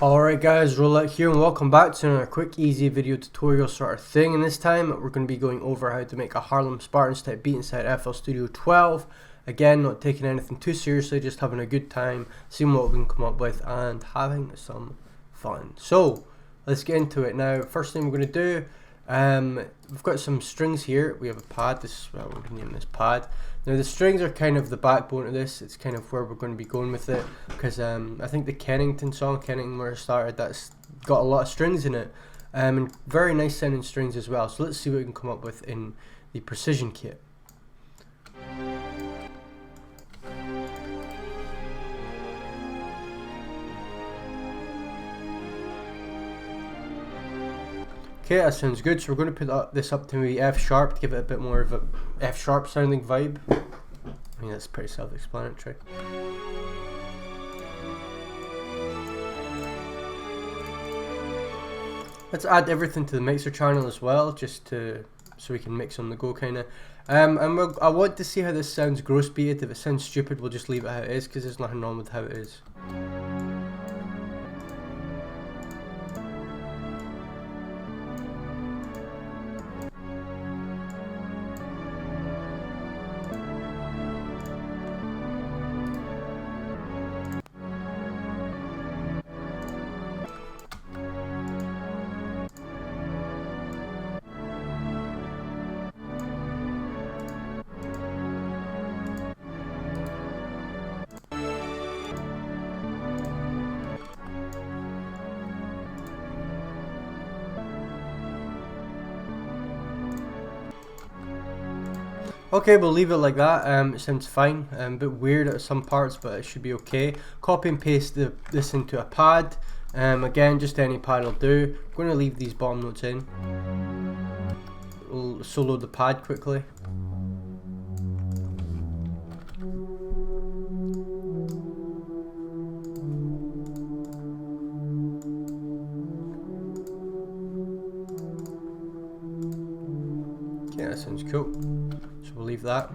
Alright guys, Roulette here and welcome back to another quick easy video tutorial sort of thing, and this time we're going to be going over how to make a Harlem Spartans type beat inside FL Studio 12. Again, not taking anything too seriously, just having a good time, seeing what we can come up with and having some fun. So let's get into it now. First thing we're going to do, we've got some strings here. We have a pad. This is what we're going to name this pad. Now the strings are kind of the backbone of this. It's kind of where we're going to be going with it, because I think the Kennington song, Kennington where it started, that's got a lot of strings in it, and very nice sounding strings as well. So let's see what we can come up with in the precision kit. Okay, that sounds good. So we're going to put this up to maybe F sharp to give it a bit more of a F sharp sounding vibe. I mean, that's pretty self-explanatory. Let's add everything to the mixer channel as well, just so we can mix on the go kind of. I want to see how this sounds gross beated. If it sounds stupid, we'll just leave it how it is, because there's nothing wrong with how it is. Okay, we'll leave it like that. It sounds fine. A bit weird at some parts, but it should be okay. Copy and paste this into a pad. Again, just any pad will do. I'm going to leave these bottom notes in. We'll solo the pad quickly. Okay, that sounds cool. So we'll leave that.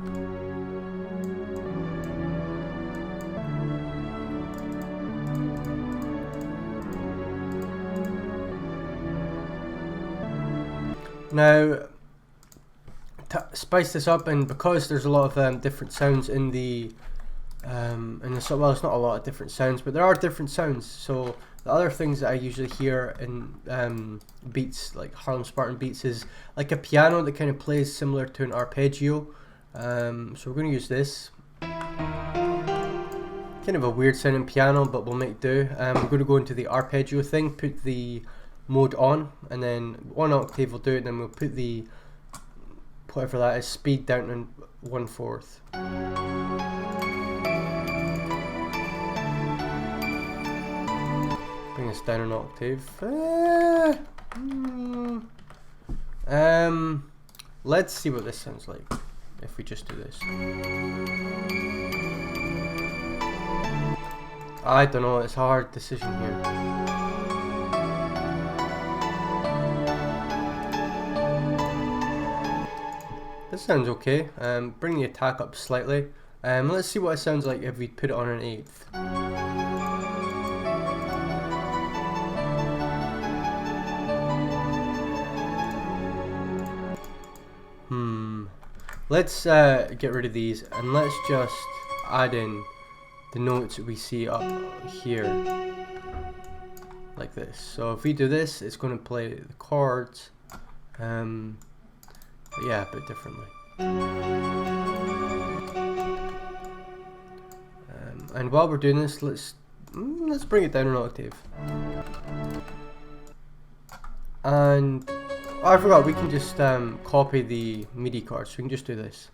Now, to spice this up, and because there's a lot of different sounds in the well, it's not a lot of different sounds, but there are different sounds. So the other things that I usually hear in beats, like Harlem Spartan beats, is like a piano that kind of plays similar to an arpeggio. So we're going to use this. Kind of a weird sounding piano, but we'll make do. We're going to go into the arpeggio thing, put the mode on, and then 1 octave will do it, and then we'll put the, whatever that is, speed down to 1/4. Bring this down an octave. Let's see what this sounds like if we just do this. I don't know, it's a hard decision here. This sounds okay. Bring the attack up slightly. Let's see what it sounds like if we put it on an 8th. Let's get rid of these, and let's just add in the notes that we see up here, like this. So if we do this, it's going to play the chords, but yeah, a bit differently. And while we're doing this, let's bring it down an octave. And oh, I forgot, we can just copy the MIDI cards, so we can just do this.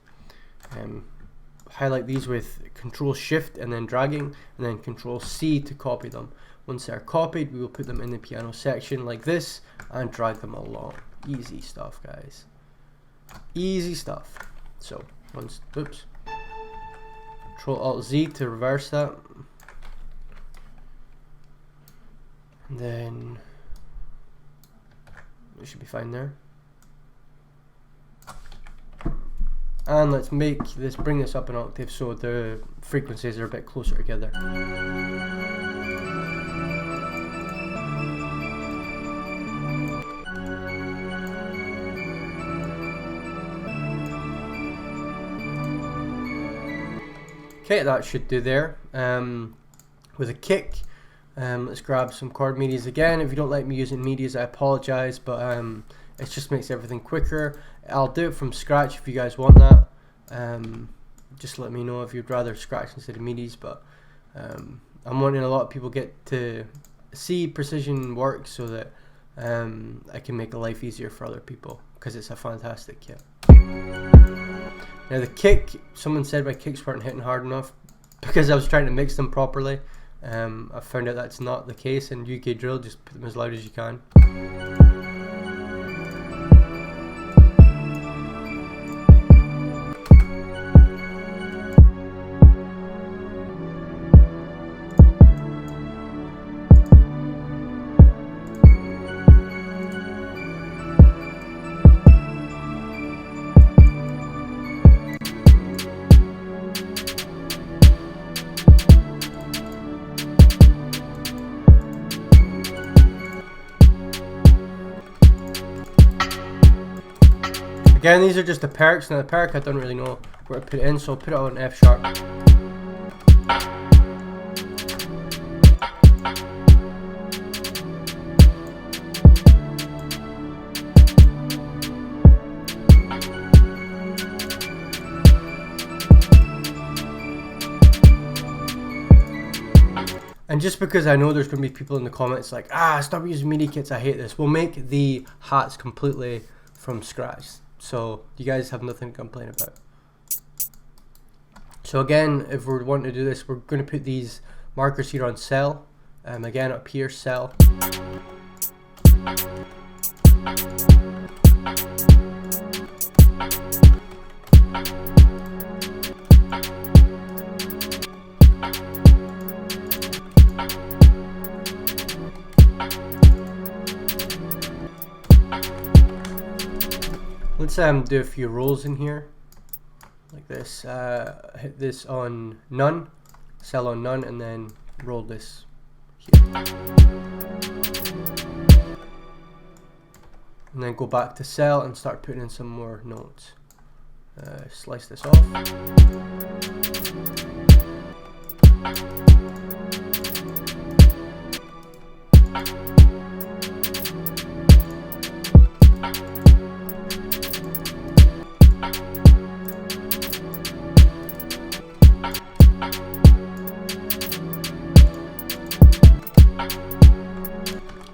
Highlight these with Control Shift and then dragging, and then Control C to copy them. Once they're copied, we will put them in the piano section like this and drag them along. Easy stuff, guys. Easy stuff. So, oops. Control Alt Z to reverse that. And then it should be fine there. And let's bring this up an octave so the frequencies are a bit closer together. Okay, that should do there. With a kick, let's grab some chord medias again. If you don't like me using medias, I apologize, but it just makes everything quicker. I'll do it from scratch if you guys want that. Just let me know if you'd rather scratch instead of medias, but I'm wanting a lot of people get to see precision work so that I can make life easier for other people, because it's a fantastic kit. Now the kick, someone said my kicks weren't hitting hard enough because I was trying to mix them properly. I found out that's not the case. In UK drill, just put them as loud as you can. Again, these are just the perks. Now the perk I don't really know where to put it in, so I'll put it on F sharp. And just because I know there's going to be people in the comments like, stop using MIDI kits, I hate this. We'll make the hats completely from scratch, so you guys have nothing to complain about. So again, if we're wanting to do this, we're going to put these markers here on cell. Again, up here, cell. Let's do a few rolls in here, like this. Hit this on none, cell on none, and then roll this here. And then go back to cell and start putting in some more notes. Slice this off.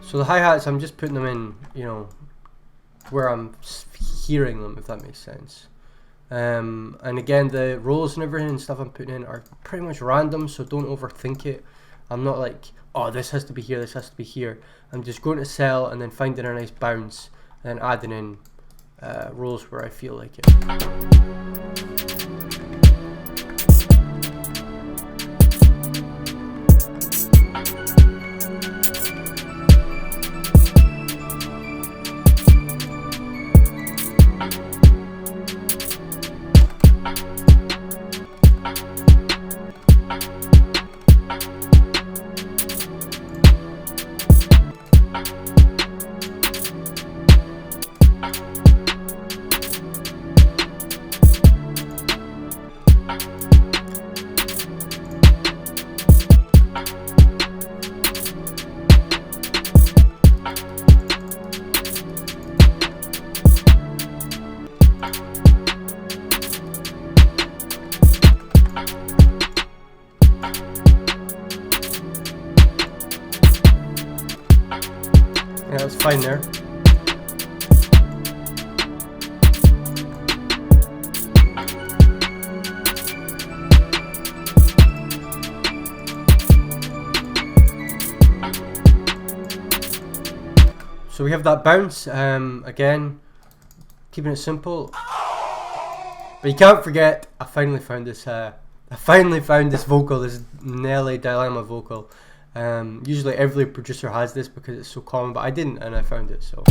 So the hi-hats, I'm just putting them in, you know, where I'm hearing them, if that makes sense. And again, the rolls and everything and stuff I'm putting in are pretty much random, so don't overthink it. I'm not like, oh, this has to be here, this has to be here. I'm just going to cell and then finding a nice bounce and adding in rolls where I feel like it. Yeah, that's fine there. So we have that bounce, again, keeping it simple. But you can't forget, I finally found this vocal, this Nelly Dilemma vocal. Usually every producer has this because it's so common, but I didn't, and I found it, so.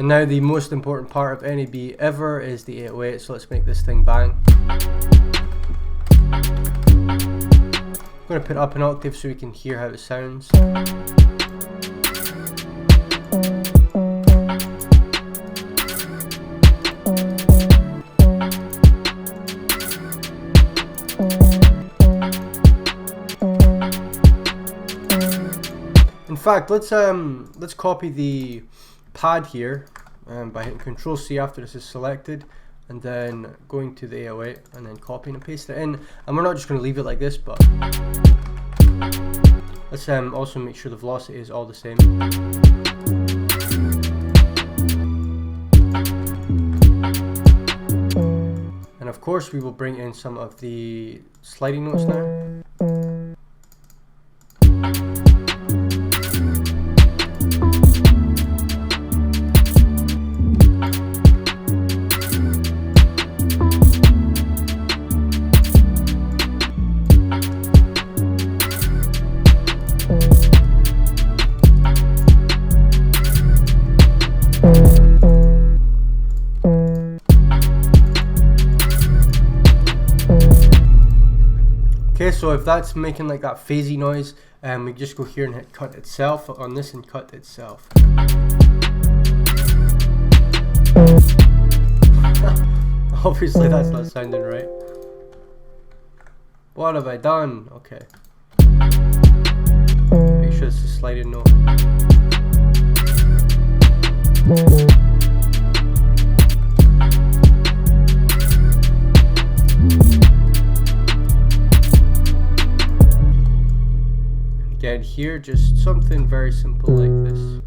And now the most important part of any beat ever is the 808, so let's make this thing bang. I'm going to put up an octave so we can hear how it sounds. In fact, let's copy the pad here by hitting Control C after this is selected, and then going to the 808 and then copying and pasting it in. And we're not just going to leave it like this, but let's also make sure the velocity is all the same. And of course we will bring in some of the sliding notes now. Okay, so if that's making like that phasey noise, we just go here and hit cut itself on this and cut itself. Obviously that's not sounding right. What have I done? Okay. Make sure it's a sliding note. Again here, just something very simple like this.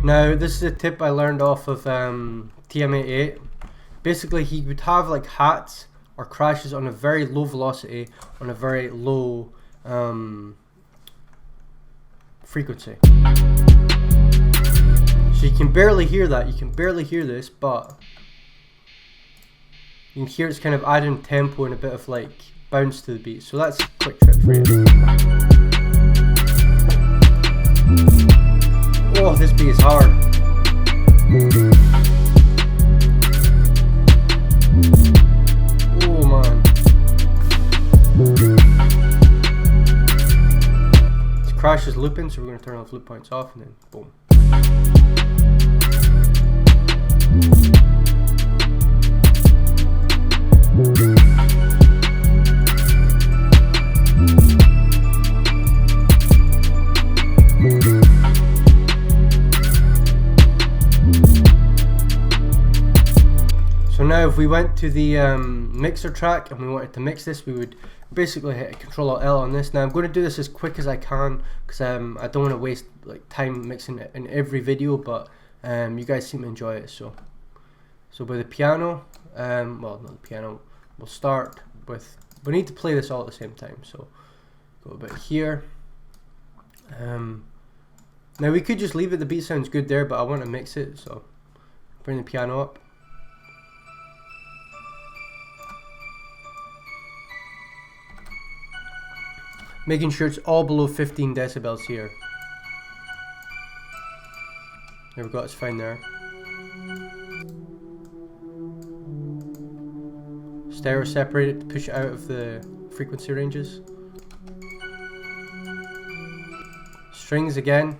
Now this is a tip I learned off of TM88. Basically he would have like hats or crashes on a very low velocity, on a very low frequency. So you can barely hear that, you can barely hear this, but you can hear it's kind of adding tempo and a bit of like bounce to the beat. So that's a quick trick for you. Oh, this beat is hard. Oh man. This crash is looping, so we're going to turn off loop points off and then boom. So now if we went to the mixer track and we wanted to mix this, we would basically hit Control L on this. Now I'm going to do this as quick as I can because I don't want to waste like time mixing it in every video, but you guys seem to enjoy it. So with the piano, well not the piano, we'll start with, we need to play this all at the same time, so go a bit here. Now we could just leave it, the beat sounds good there, but I want to mix it, so bring the piano up. Making sure it's all below 15 decibels here. There we go, it's fine there. Stereo separate it to push it out of the frequency ranges. Strings again.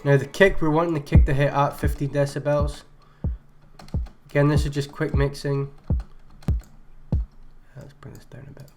Now the kick, we're wanting the kick to hit at 15 decibels. Again, this is just quick mixing. Let's bring this down a bit.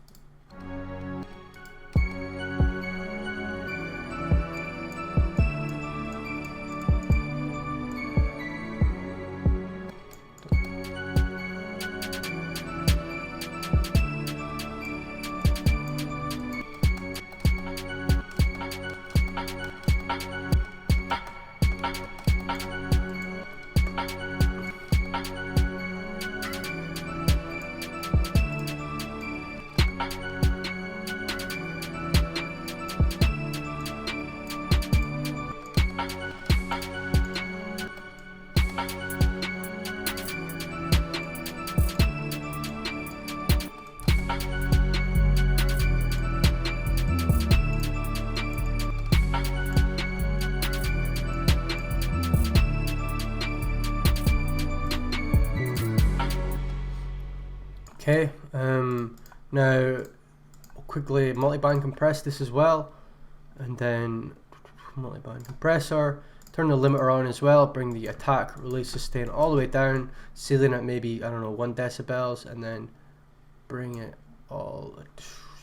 Okay, now I'll quickly multiband compress this as well, and then multiband compressor, turn the limiter on as well, bring the attack, release, sustain all the way down, ceiling at maybe, I don't know, 1 decibels, and then bring it all.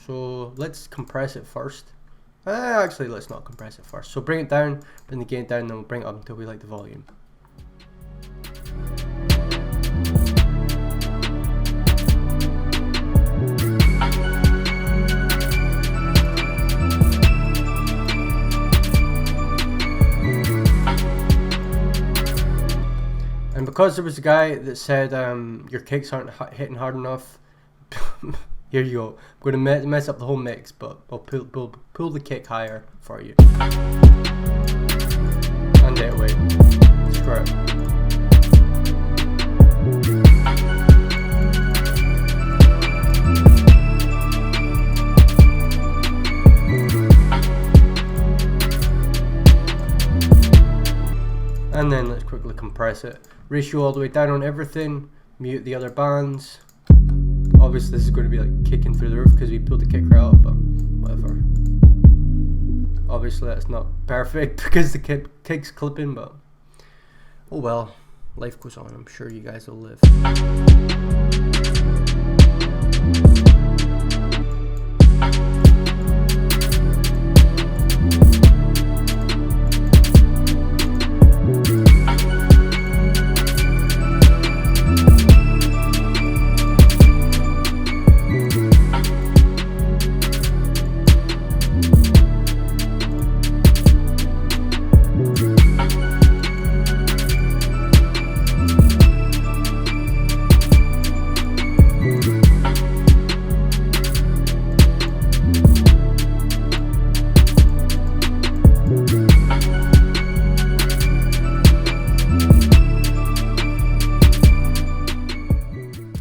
So let's compress it first. Actually, let's not compress it first. So bring it down, bring the gain down, then we'll bring it up until we like the volume. And because there was a guy that said your kicks aren't hitting hard enough, here you go. I'm going to mess up the whole mix, but I'll pull the kick higher for you. And it away. Screw it. And then let's quickly compress it. Ratio all the way down on everything. Mute the other bands. Obviously this is going to be like kicking through the roof because we pulled the kick right up, but whatever. Obviously that's not perfect because the kick's clipping, but oh well. Life goes on. I'm sure you guys will live.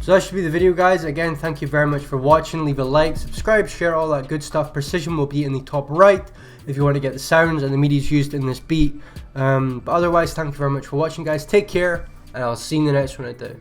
So that should be the video, guys. Again, thank you very much for watching. Leave a like, subscribe, share, all that good stuff. Precision will be in the top right if you want to get the sounds and the MIDIs used in this beat. But otherwise, thank you very much for watching, guys. Take care, and I'll see you in the next one I do.